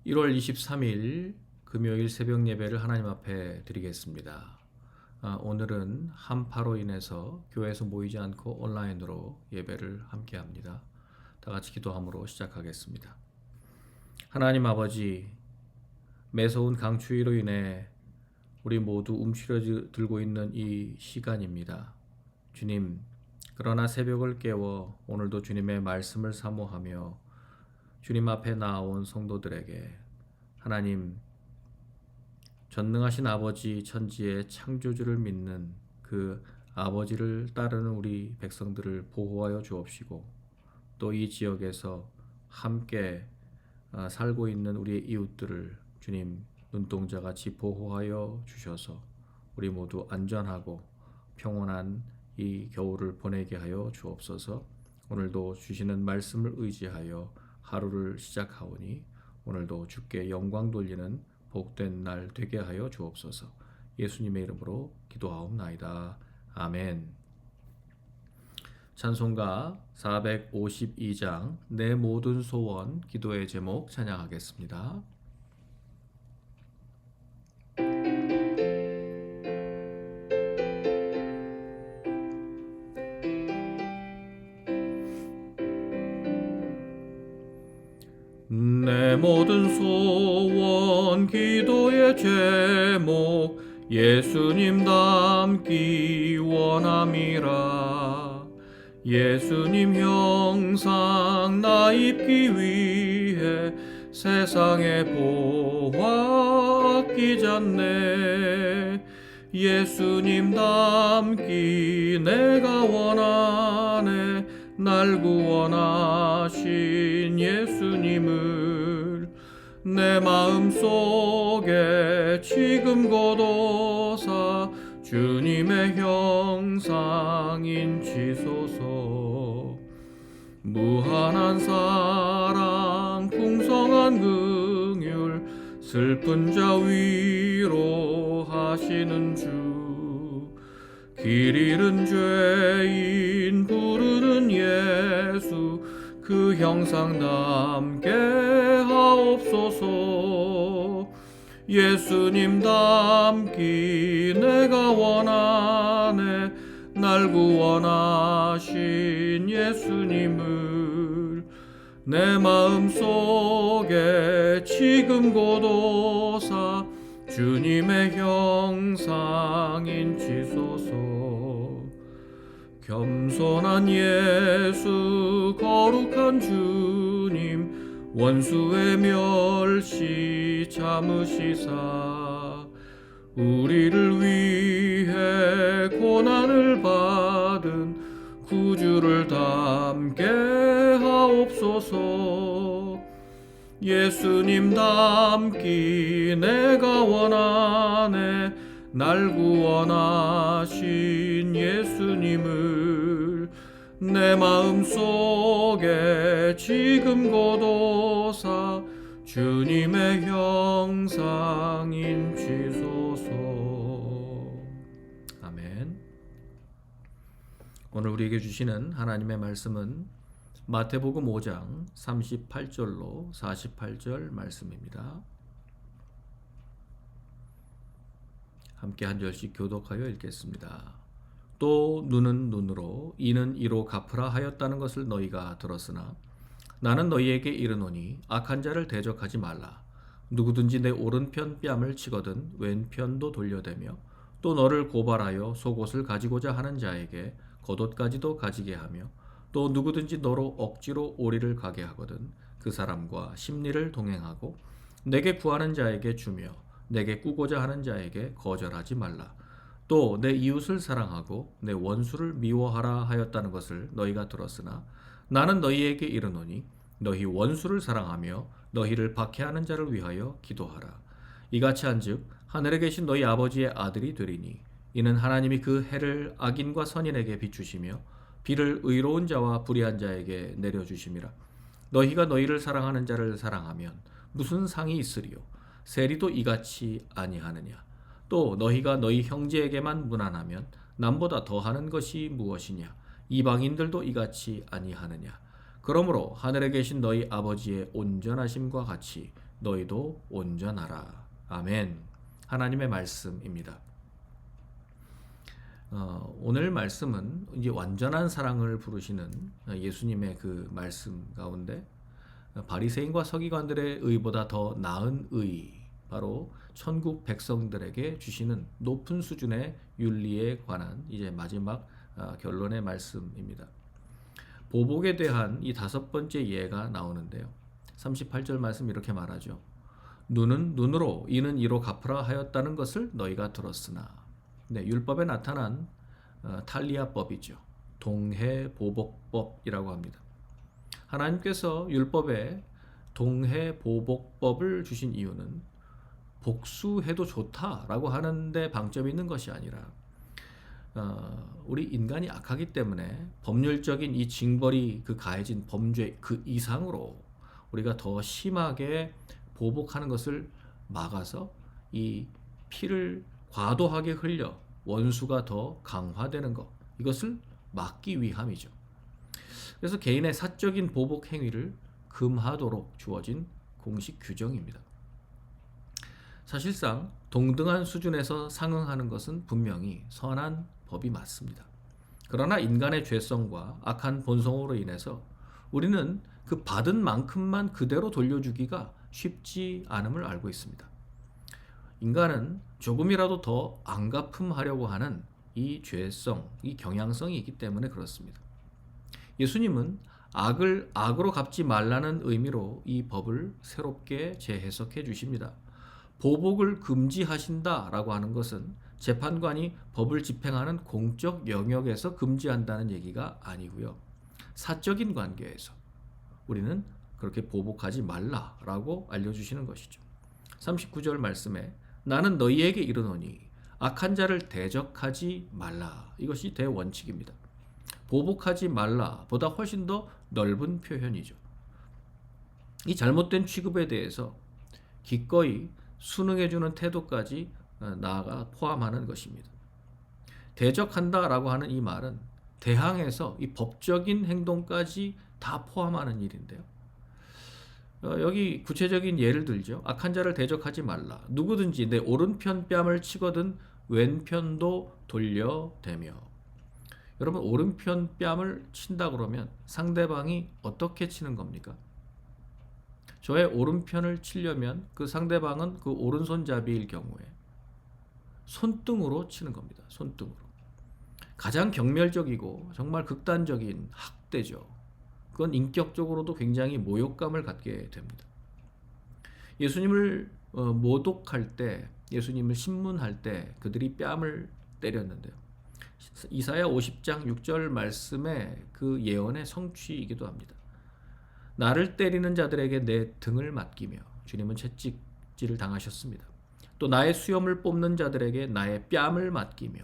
1월 23일 금요일 새벽 예배를 하나님 앞에 드리겠습니다. 오늘은 한파로 인해서 교회에서 모이지 않고 온라인으로 예배를 함께 합니다. 다 같이 기도함으로 시작하겠습니다. 하나님 아버지, 매서운 강추위로 인해 우리 모두 움츠러들고 있는 이 시간입니다. 주님, 그러나 새벽을 깨워 오늘도 주님의 말씀을 사모하며 주님 앞에 나아온 성도들에게 하나님, 전능하신 아버지 천지의 창조주를 믿는 그 아버지를 따르는 우리 백성들을 보호하여 주옵시고, 또 이 지역에서 함께 살고 있는 우리의 이웃들을 주님 눈동자같이 보호하여 주셔서 우리 모두 안전하고 평온한 이 겨울을 보내게 하여 주옵소서. 오늘도 주시는 말씀을 의지하여 하루를 시작하오니 오늘도 주께 영광 돌리는 복된 날 되게 하여 주옵소서. 예수님의 이름으로 기도하옵나이다. 아멘. 찬송가 452장 내 모든 소원 기도의 제목 찬양하겠습니다. 내 모든 소원 기도의 제목 예수님 닮기 원함이라. 예수님 형상 나 입기 위해 세상의 보화 아끼잖네. 예수님 닮기 내가 원하네. 날 구원하신 예수님을 내 마음속에 지금 고도사 주님의 형상 인치소서. 무한한 사랑 풍성한 긍휼 슬픈 자 위로하시는 주. 길 잃은 죄인 부르는 예수 그 형상 닮게 하옵소서. 예수님 닮기 내가 원하네. 날 구원하신 예수님을 내 마음속에 지금 고도사 주님의 형상 인치소서. 겸손한 예수 거룩한 주님 원수의 멸시 참으시사 우리를 위해 고난을 받은 구주를 닮게 하옵소서. 예수님 닮기 내가 원하네. 날 구원하신 예수님을 내 마음속에 지금 고도사 주님의 형상 인치소서. 아멘. 오늘 우리에게 주시는 하나님의 말씀은 마태복음 5장 38절로 48절 말씀입니다. 함께 한 절씩 교독하여 읽겠습니다. 또 눈은 눈으로 이는 이로 갚으라 하였다는 것을 너희가 들었으나 나는 너희에게 이르노니 악한 자를 대적하지 말라. 누구든지 내 오른편 뺨을 치거든 왼편도 돌려대며 또 너를 고발하여 속옷을 가지고자 하는 자에게 겉옷까지도 가지게 하며 또 누구든지 너로 억지로 오리를 가게 하거든 그 사람과 심리를 동행하고 내게 구하는 자에게 주며 내게 꾸고자 하는 자에게 거절하지 말라. 또 내 이웃을 사랑하고 내 원수를 미워하라 하였다는 것을 너희가 들었으나 나는 너희에게 이르노니 너희 원수를 사랑하며 너희를 박해하는 자를 위하여 기도하라. 이같이 한즉 하늘에 계신 너희 아버지의 아들이 되리니 이는 하나님이 그 해를 악인과 선인에게 비추시며 비를 의로운 자와 불의한 자에게 내려주심이라. 너희가 너희를 사랑하는 자를 사랑하면 무슨 상이 있으리요? 세리도 이같이 아니하느냐? 또 너희가 너희 형제에게만 무난하면 남보다 더하는 것이 무엇이냐? 이방인들도 이같이 아니하느냐? 그러므로 하늘에 계신 너희 아버지의 온전하심과 같이 너희도 온전하라. 아멘. 하나님의 말씀입니다. 오늘 말씀은 이제 완전한 사랑을 부르시는 예수님의 그 말씀 가운데 바리새인과 서기관들의 의보다 더 나은 의, 바로 천국 백성들에게 주시는 높은 수준의 윤리에 관한 이제 마지막 결론의 말씀입니다. 보복에 대한 이 5번째 예가 나오는데요. 38절 말씀 이렇게 말하죠. 눈은 눈으로, 이는 이로 갚으라 하였다는 것을 너희가 들었으나. 네, 율법에 나타난 탈리아법이죠. 동해보복법이라고 합니다. 하나님께서 율법에 동해보복법을 주신 이유는 복수해도 좋다라고 하는데 방점이 있는 것이 아니라 우리 인간이 악하기 때문에 법률적인 이 징벌이 그 가해진 범죄 그 이상으로 우리가 더 심하게 보복하는 것을 막아서 이 피를 과도하게 흘려 원수가 더 강화되는 것, 이것을 막기 위함이죠. 그래서 개인의 사적인 보복 행위를 금하도록 주어진 공식 규정입니다. 사실상 동등한 수준에서 상응하는 것은 분명히 선한 법이 맞습니다. 그러나 인간의 죄성과 악한 본성으로 인해서 우리는 그 받은 만큼만 그대로 돌려주기가 쉽지 않음을 알고 있습니다. 인간은 조금이라도 더 안갚음하려고 하는 이 죄성, 이 경향성이 있기 때문에 그렇습니다. 예수님은 악을 악으로 갚지 말라는 의미로 이 법을 새롭게 재해석해 주십니다. 보복을 금지하신다라고 하는 것은 재판관이 법을 집행하는 공적 영역에서 금지한다는 얘기가 아니고요. 사적인 관계에서 우리는 그렇게 보복하지 말라라고 알려주시는 것이죠. 39절 말씀에 나는 너희에게 이르노니 악한 자를 대적하지 말라. 이것이 대원칙입니다. 보복하지 말라 보다 훨씬 더 넓은 표현이죠. 이 잘못된 취급에 대해서 기꺼이 순응해주는 태도까지 나아가 포함하는 것입니다. 대적한다라고 하는 이 말은 대항해서 이 법적인 행동까지 다 포함하는 일인데요. 여기 구체적인 예를 들죠. 악한 자를 대적하지 말라. 누구든지 내 오른편 뺨을 치거든 왼편도 돌려대며. 여러분, 오른편 뺨을 친다 그러면 상대방이 어떻게 치는 겁니까? 저의 오른편을 치려면 그 상대방은 그 오른손잡이일 경우에 손등으로 치는 겁니다. 손등으로. 가장 경멸적이고 정말 극단적인 학대죠. 그건 인격적으로도 굉장히 모욕감을 갖게 됩니다. 예수님을 모독할 때, 예수님을 신문할 때 그들이 뺨을 때렸는데요. 이사야 50장 6절 말씀의 그 예언의 성취이기도 합니다. 나를 때리는 자들에게 내 등을 맡기며, 주님은 채찍질을 당하셨습니다. 또 나의 수염을 뽑는 자들에게 나의 뺨을 맡기며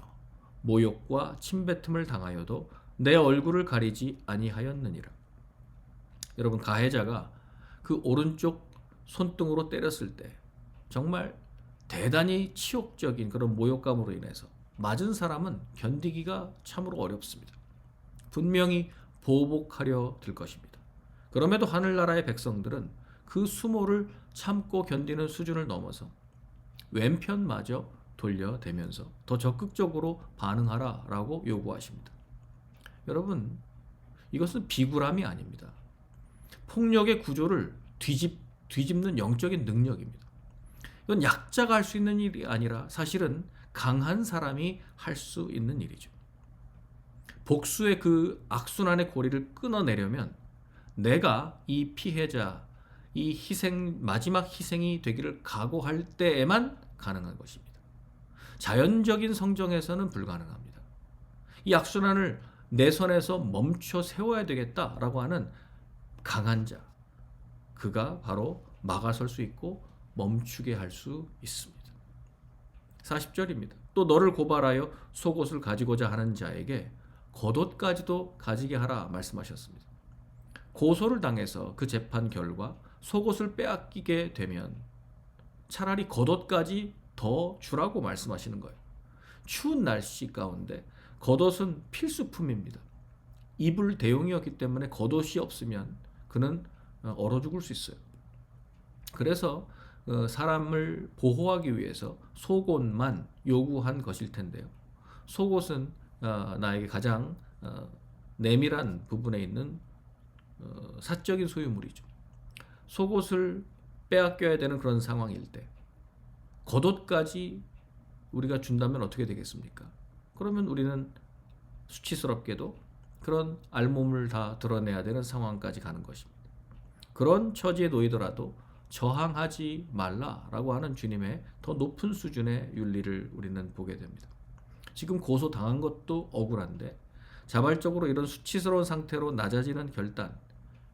모욕과 침뱉음을 당하여도 내 얼굴을 가리지 아니하였느니라. 여러분, 가해자가 그 오른쪽 손등으로 때렸을 때 정말 대단히 치욕적인 그런 모욕감으로 인해서 맞은 사람은 견디기가 참으로 어렵습니다. 분명히 보복하려 들 것입니다. 그럼에도 하늘나라의 백성들은 그 수모를 참고 견디는 수준을 넘어서 왼편마저 돌려대면서 더 적극적으로 반응하라라고 요구하십니다. 여러분, 이것은 비굴함이 아닙니다. 폭력의 구조를 뒤집는 영적인 능력입니다. 이건 약자가 할 수 있는 일이 아니라 사실은 강한 사람이 할 수 있는 일이죠. 복수의 그 악순환의 고리를 끊어내려면 내가 이 피해자, 이 마지막 희생이 되기를 각오할 때에만 가능한 것입니다. 자연적인 성정에서는 불가능합니다. 이 악순환을 내 선에서 멈춰 세워야 되겠다라고 하는 강한 자, 그가 바로 막아설 수 있고 멈추게 할 수 있습니다. 40절입니다. 또 너를 고발하여 속옷을 가지고자 하는 자에게 겉옷까지도 가지게 하라 말씀하셨습니다. 고소를 당해서 그 재판 결과 속옷을 빼앗기게 되면 차라리 겉옷까지 더 주라고 말씀하시는 거예요. 추운 날씨 가운데 겉옷은 필수품입니다. 입을 대용이었기 때문에 겉옷이 없으면 그는 얼어 죽을 수 있어요. 그래서 사람을 보호하기 위해서 속옷만 요구한 것일 텐데요. 속옷은 나에게 가장 내밀한 부분에 있는 사적인 소유물이죠. 속옷을 빼앗겨야 되는 그런 상황일 때 겉옷까지 우리가 준다면 어떻게 되겠습니까? 그러면 우리는 수치스럽게도 그런 알몸을 다 드러내야 되는 상황까지 가는 것입니다. 그런 처지에 놓이더라도 저항하지 말라라고 하는 주님의 더 높은 수준의 윤리를 우리는 보게 됩니다. 지금 고소당한 것도 억울한데 자발적으로 이런 수치스러운 상태로 낮아지는 결단,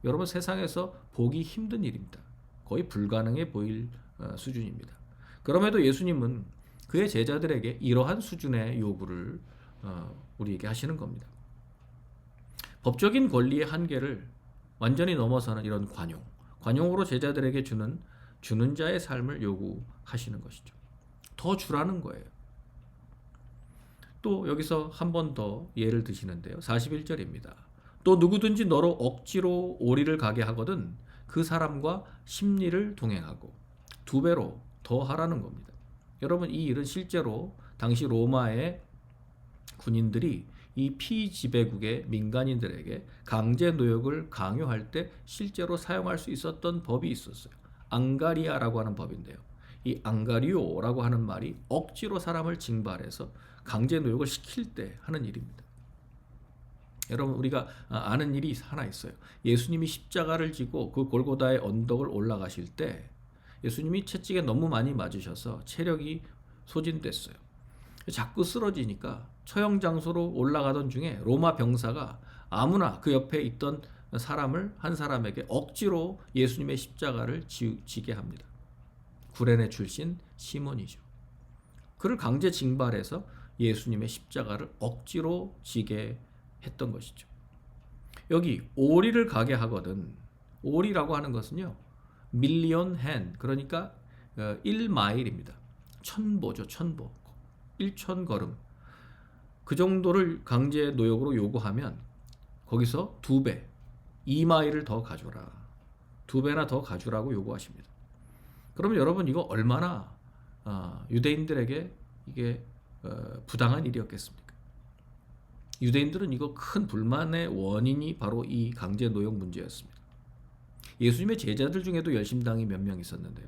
여러분 세상에서 보기 힘든 일입니다. 거의 불가능해 보일 수준입니다. 그럼에도 예수님은 그의 제자들에게 이러한 수준의 요구를 우리에게 하시는 겁니다. 법적인 권리의 한계를 완전히 넘어서는 이런 관용으로 제자들에게 주는 자의 삶을 요구하시는 것이죠. 더 주라는 거예요. 또 여기서 한 번 더 예를 드시는데요. 41절입니다. 또 누구든지 너로 억지로 오리를 가게 하거든 그 사람과 심리를 동행하고 두 배로 더 하라는 겁니다. 여러분 이 일은 실제로 당시 로마의 군인들이 이 피지배국의 민간인들에게 강제 노역을 강요할 때 실제로 사용할 수 있었던 법이 있었어요. 앙가리아라고 하는 법인데요. 이 앙가리오라고 하는 말이 억지로 사람을 징발해서 강제 노역을 시킬 때 하는 일입니다. 여러분 우리가 아는 일이 하나 있어요. 예수님이 십자가를 지고 그 골고다의 언덕을 올라가실 때 예수님이 채찍에 너무 많이 맞으셔서 체력이 소진됐어요. 자꾸 쓰러지니까 처형 장소로 올라가던 중에 로마 병사가 아무나 그 옆에 있던 한 사람에게 억지로 예수님의 십자가를 지게 합니다. 구레네 출신 시몬이죠. 그를 강제 징발해서 예수님의 십자가를 억지로 지게 했던 것이죠. 여기 오리를 가게 하거든. 오리라고 하는 것은요. 밀리언 핸 그러니까 1마일입니다. 천보죠. 천보. 1,000걸음. 그 정도를 강제 노역으로 요구하면 거기서 2배, 2마일을 더 가져라. 2배나 더 가져라고 요구하십니다. 그러면 여러분 이거 얼마나 유대인들에게 이게 부당한 일이었겠습니까? 유대인들은 이거 큰 불만의 원인이 바로 이 강제 노역 문제였습니다. 예수님의 제자들 중에도 열심당이 몇 명 있었는데요.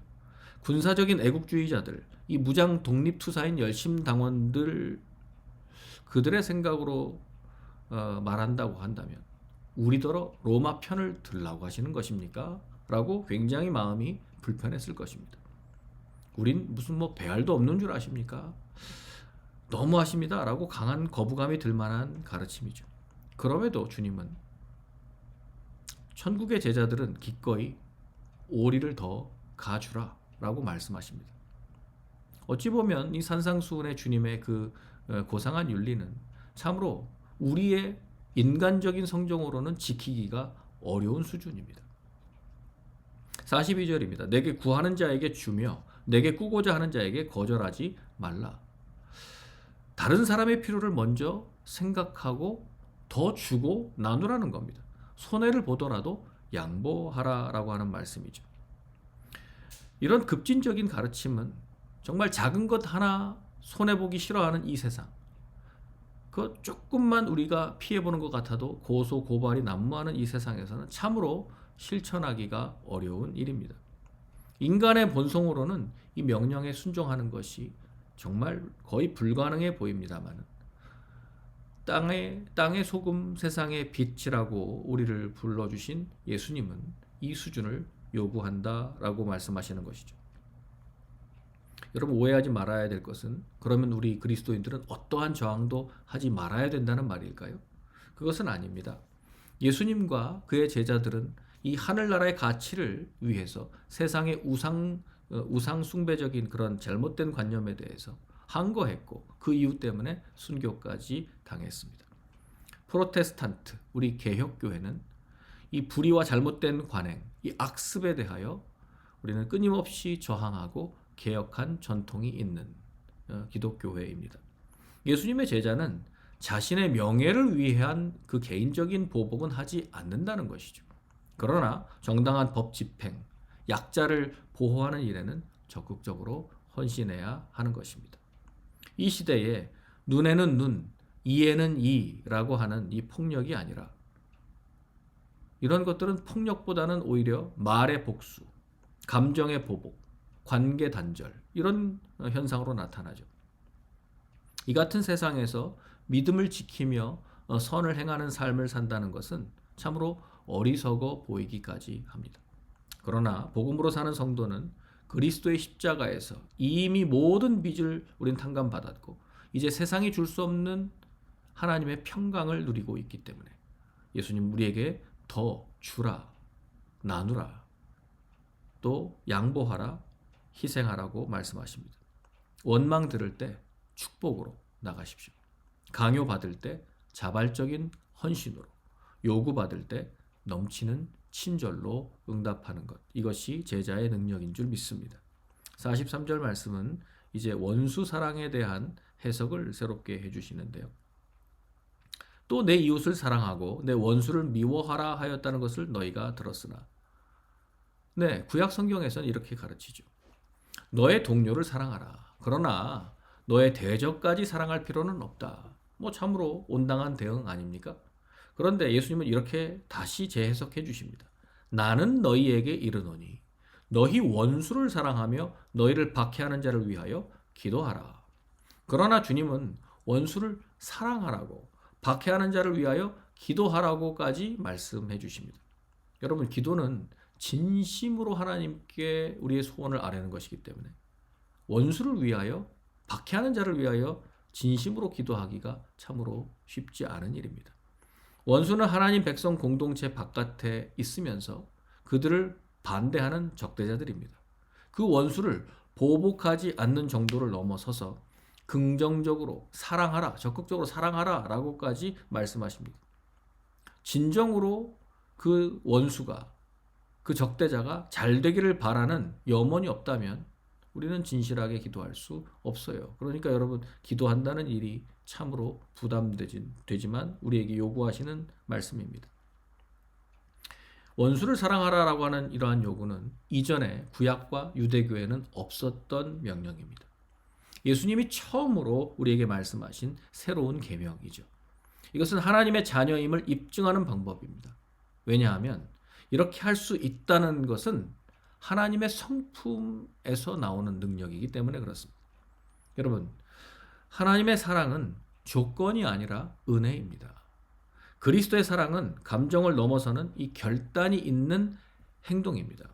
군사적인 애국주의자들, 이 무장 독립투사인 열심당원들 그들의 생각으로 말한다고 한다면 우리더러 로마 편을 들라고 하시는 것입니까? 라고 굉장히 마음이 불편했을 것입니다. 우린 무슨 배알도 없는 줄 아십니까? 너무하십니다. 라고 강한 거부감이 들 만한 가르침이죠. 그럼에도 주님은 천국의 제자들은 기꺼이 오리를 더 가주라 라고 말씀하십니다. 어찌 보면 이 산상수훈의 주님의 그 고상한 윤리는 참으로 우리의 인간적인 성정으로는 지키기가 어려운 수준입니다. 42절입니다. 내게 구하는 자에게 주며 내게 꾸고자 하는 자에게 거절하지 말라. 다른 사람의 필요를 먼저 생각하고 더 주고 나누라는 겁니다. 손해를 보더라도 양보하라라고 하는 말씀이죠. 이런 급진적인 가르침은 정말 작은 것 하나 손해보기 싫어하는 이 세상, 그 조금만 우리가 피해보는 것 같아도 고소 고발이 난무하는 이 세상에서는 참으로 실천하기가 어려운 일입니다. 인간의 본성으로는 이 명령에 순종하는 것이 정말 거의 불가능해 보입니다만 땅의 소금 세상의 빛이라고 우리를 불러주신 예수님은 이 수준을 요구한다라고 말씀하시는 것이죠. 여러분 오해하지 말아야 될 것은 그러면 우리 그리스도인들은 어떠한 저항도 하지 말아야 된다는 말일까요? 그것은 아닙니다. 예수님과 그의 제자들은 이 하늘나라의 가치를 위해서 세상의 우상 숭배적인 그런 잘못된 관념에 대해서 항거했고 그 이유 때문에 순교까지 당했습니다. 프로테스탄트, 우리 개혁교회는 이 불의와 잘못된 관행, 이 악습에 대하여 우리는 끊임없이 저항하고 개혁한 전통이 있는 기독교회입니다. 예수님의 제자는 자신의 명예를 위한 그 개인적인 보복은 하지 않는다는 것이죠. 그러나 정당한 법 집행, 약자를 보호하는 일에는 적극적으로 헌신해야 하는 것입니다. 이 시대에 눈에는 눈, 이에는 이라고 하는 이 폭력이 아니라 이런 것들은 폭력보다는 오히려 말의 복수, 감정의 보복, 관계 단절 이런 현상으로 나타나죠. 이 같은 세상에서 믿음을 지키며 선을 행하는 삶을 산다는 것은 참으로 어리석어 보이기까지 합니다. 그러나 복음으로 사는 성도는 그리스도의 십자가에서 이미 모든 빚을 우린 탕감받았고 이제 세상이 줄 수 없는 하나님의 평강을 누리고 있기 때문에 예수님 우리에게 더 주라, 나누라, 또 양보하라, 희생하라고 말씀하십니다. 원망 들을 때 축복으로 나가십시오. 강요받을 때 자발적인 헌신으로, 요구받을 때 넘치는 친절로 응답하는 것. 이것이 제자의 능력인 줄 믿습니다. 43절 말씀은 이제 원수 사랑에 대한 해석을 새롭게 해주시는데요. 또 내 이웃을 사랑하고 내 원수를 미워하라 하였다는 것을 너희가 들었으나. 네, 구약 성경에서는 이렇게 가르치죠. 너의 동료를 사랑하라. 그러나 너의 대적까지 사랑할 필요는 없다. 참으로 온당한 대응 아닙니까? 그런데 예수님은 이렇게 다시 재해석해 주십니다. 나는 너희에게 이르노니 너희 원수를 사랑하며 너희를 박해하는 자를 위하여 기도하라. 그러나 주님은 원수를 사랑하라고 박해하는 자를 위하여 기도하라고까지 말씀해 주십니다. 여러분, 기도는 진심으로 하나님께 우리의 소원을 아뢰는 것이기 때문에 원수를 위하여 박해하는 자를 위하여 진심으로 기도하기가 참으로 쉽지 않은 일입니다. 원수는 하나님 백성 공동체 바깥에 있으면서 그들을 반대하는 적대자들입니다. 그 원수를 보복하지 않는 정도를 넘어서서 긍정적으로 사랑하라, 적극적으로 사랑하라 라고까지 말씀하십니다. 진정으로 그 원수가, 그 적대자가 잘 되기를 바라는 염원이 없다면 우리는 진실하게 기도할 수 없어요. 그러니까 여러분, 기도한다는 일이 참으로 부담되지만 우리에게 요구하시는 말씀입니다. 원수를 사랑하라라고 하는 이러한 요구는 이전에 구약과 유대교에는 없었던 명령입니다. 예수님이 처음으로 우리에게 말씀하신 새로운 계명이죠. 이것은 하나님의 자녀임을 입증하는 방법입니다. 왜냐하면 이렇게 할 수 있다는 것은 하나님의 성품에서 나오는 능력이기 때문에 그렇습니다. 여러분, 하나님의 사랑은 조건이 아니라 은혜입니다. 그리스도의 사랑은 감정을 넘어서는 이 결단이 있는 행동입니다.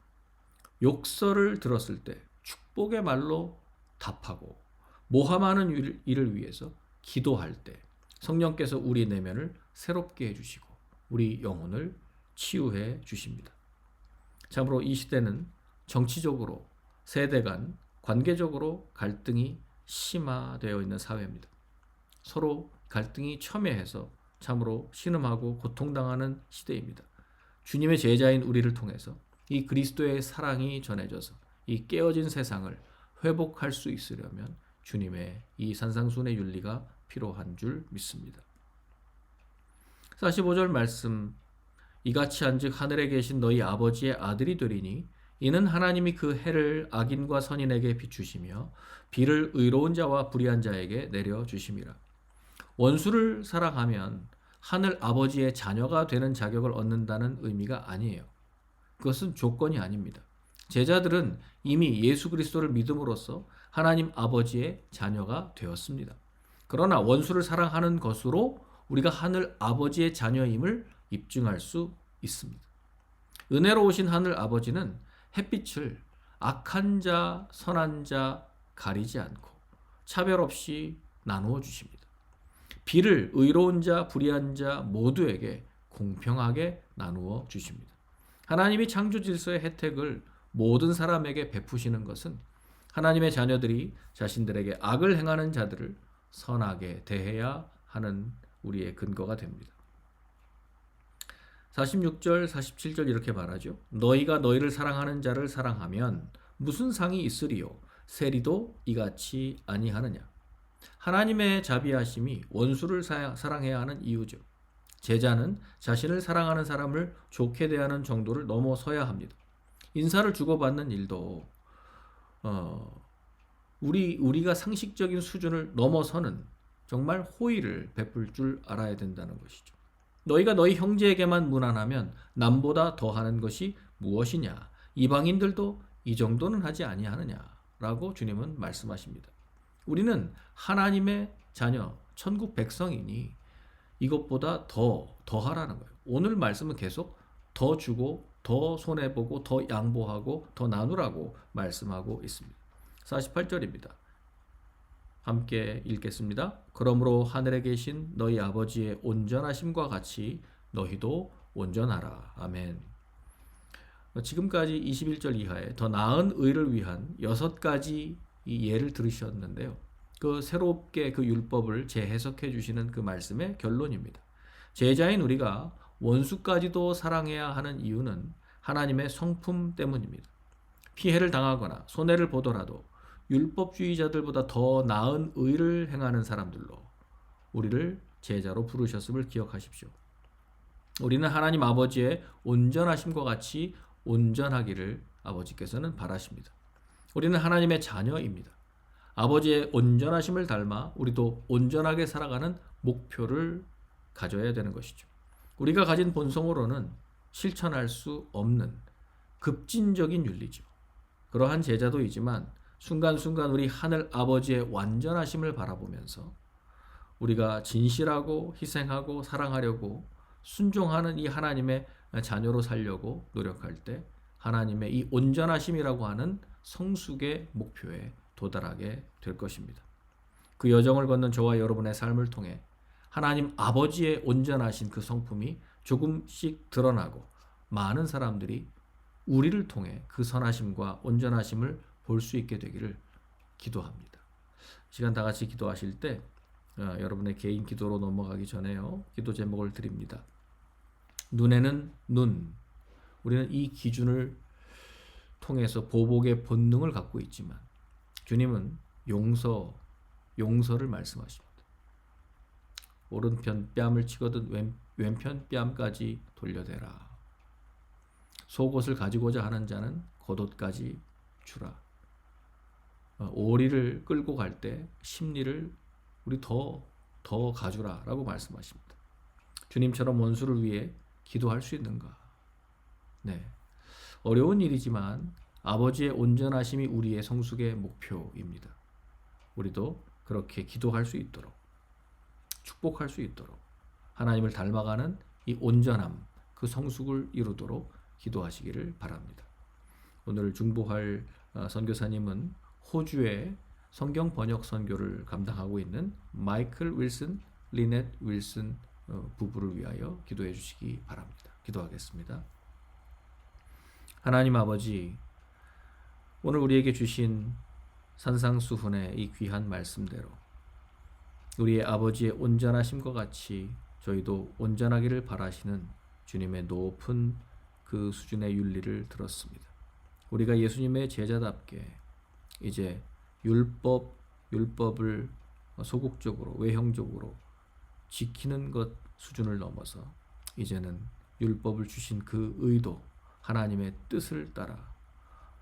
욕설을 들었을 때 축복의 말로 답하고 모함하는 일을 위해서 기도할 때 성령께서 우리 내면을 새롭게 해주시고 우리 영혼을 치유해 주십니다. 참으로 이 시대는 정치적으로, 세대 간, 관계적으로 갈등이 심화되어 있는 사회입니다. 서로 갈등이 첨예해서 참으로 신음하고 고통당하는 시대입니다. 주님의 제자인 우리를 통해서 이 그리스도의 사랑이 전해져서 이 깨어진 세상을 회복할 수 있으려면 주님의 이 산상순의 윤리가 필요한 줄 믿습니다. 45절 말씀, 이같이 한즉 하늘에 계신 너희 아버지의 아들이 되리니 이는 하나님이 그 해를 악인과 선인에게 비추시며 비를 의로운 자와 불의한 자에게 내려주심이라. 원수를 사랑하면 하늘 아버지의 자녀가 되는 자격을 얻는다는 의미가 아니에요. 그것은 조건이 아닙니다. 제자들은 이미 예수 그리스도를 믿음으로써 하나님 아버지의 자녀가 되었습니다. 그러나 원수를 사랑하는 것으로 우리가 하늘 아버지의 자녀임을 입증할 수 있습니다. 은혜로 오신 하늘 아버지는 햇빛을 악한 자, 선한 자 가리지 않고 차별 없이 나누어 주십니다. 비를 의로운 자, 불의한 자 모두에게 공평하게 나누어 주십니다. 하나님이 창조 질서의 혜택을 모든 사람에게 베푸시는 것은 하나님의 자녀들이 자신들에게 악을 행하는 자들을 선하게 대해야 하는 우리의 근거가 됩니다. 46절, 47절 이렇게 말하죠. 너희가 너희를 사랑하는 자를 사랑하면 무슨 상이 있으리요? 세리도 이같이 아니하느냐? 하나님의 자비하심이 원수를 사랑해야 하는 이유죠. 제자는 자신을 사랑하는 사람을 좋게 대하는 정도를 넘어서야 합니다. 인사를 주고받는 일도 우리가 상식적인 수준을 넘어서는 정말 호의를 베풀 줄 알아야 된다는 것이죠. 너희가 너희 형제에게만 무난하면 남보다 더하는 것이 무엇이냐? 이방인들도 이 정도는 하지 아니하느냐라고 주님은 말씀하십니다. 우리는 하나님의 자녀, 천국 백성이니 이것보다 더하라는 거예요. 오늘 말씀은 계속 더 주고 더 손해보고 더 양보하고 더 나누라고 말씀하고 있습니다. 48절입니다. 함께 읽겠습니다. 그러므로 하늘에 계신 너희 아버지의 온전하심과 같이 너희도 온전하라. 아멘. 지금까지 21절 이하에 더 나은 의를 위한 6가지 이 예를 들으셨는데요. 그 새롭게 그 율법을 재해석해 주시는 그 말씀의 결론입니다. 제자인 우리가 원수까지도 사랑해야 하는 이유는 하나님의 성품 때문입니다. 피해를 당하거나 손해를 보더라도 율법주의자들보다 더 나은 의를 행하는 사람들로 우리를 제자로 부르셨음을 기억하십시오. 우리는 하나님 아버지의 온전하심과 같이 온전하기를 아버지께서는 바라십니다. 우리는 하나님의 자녀입니다. 아버지의 온전하심을 닮아 우리도 온전하게 살아가는 목표를 가져야 되는 것이죠. 우리가 가진 본성으로는 실천할 수 없는 급진적인 윤리죠. 그러한 제자도이지만 순간순간 우리 하늘 아버지의 완전하심을 바라보면서 우리가 진실하고 희생하고 사랑하려고 순종하는 이 하나님의 자녀로 살려고 노력할 때 하나님의 이 온전하심이라고 하는 성숙의 목표에 도달하게 될 것입니다. 그 여정을 걷는 저와 여러분의 삶을 통해 하나님 아버지의 온전하신 그 성품이 조금씩 드러나고 많은 사람들이 우리를 통해 그 선하심과 온전하심을 볼 수 있게 되기를 기도합니다. 시간 다 같이 기도하실 때 여러분의 개인 기도로 넘어가기 전에요. 기도 제목을 드립니다. 눈에는 눈. 우리는 이 기준을 통해서 보복의 본능을 갖고 있지만 주님은 용서를 말씀하십니다. 오른편 뺨을 치거든 왼편 뺨까지 돌려대라. 속옷을 가지고자 하는 자는 겉옷까지 주라. 오리를 끌고 갈 때 심리를 우리 더 가주라 라고 말씀하십니다. 주님처럼 원수를 위해 기도할 수 있는가? 네, 어려운 일이지만 아버지의 온전하심이 우리의 성숙의 목표입니다. 우리도 그렇게 기도할 수 있도록 축복할 수 있도록 하나님을 닮아가는 이 온전함, 그 성숙을 이루도록 기도하시기를 바랍니다. 오늘 중보할 선교사님은 호주의 성경 번역 선교를 감당하고 있는 마이클 윌슨, 리넷 윌슨 부부를 위하여 기도해 주시기 바랍니다. 기도하겠습니다. 하나님 아버지, 오늘 우리에게 주신 산상수훈의 이 귀한 말씀대로 우리의 아버지의 온전하심과 같이 저희도 온전하기를 바라시는 주님의 높은 그 수준의 윤리를 들었습니다. 우리가 예수님의 제자답게 이제 율법을 소극적으로 외형적으로 지키는 것 수준을 넘어서 이제는 율법을 주신 그 의도, 하나님의 뜻을 따라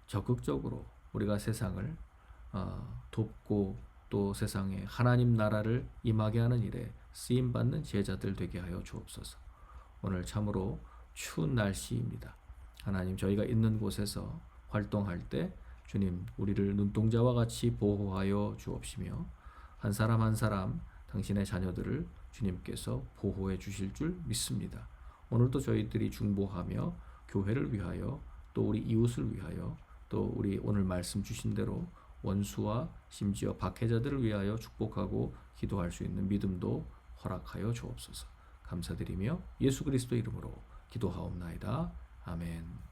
적극적으로 우리가 세상을 돕고 또 세상에 하나님 나라를 임하게 하는 일에 쓰임받는 제자들 되게 하여 주옵소서. 오늘 참으로 추운 날씨입니다. 하나님, 저희가 있는 곳에서 활동할 때 주님 우리를 눈동자와 같이 보호하여 주옵시며 한 사람 한 사람 당신의 자녀들을 주님께서 보호해 주실 줄 믿습니다. 오늘도 저희들이 중보하며 교회를 위하여 또 우리 이웃을 위하여 또 우리 오늘 말씀 주신 대로 원수와 심지어 박해자들을 위하여 축복하고 기도할 수 있는 믿음도 허락하여 주옵소서. 감사드리며 예수 그리스도 이름으로 기도하옵나이다. 아멘.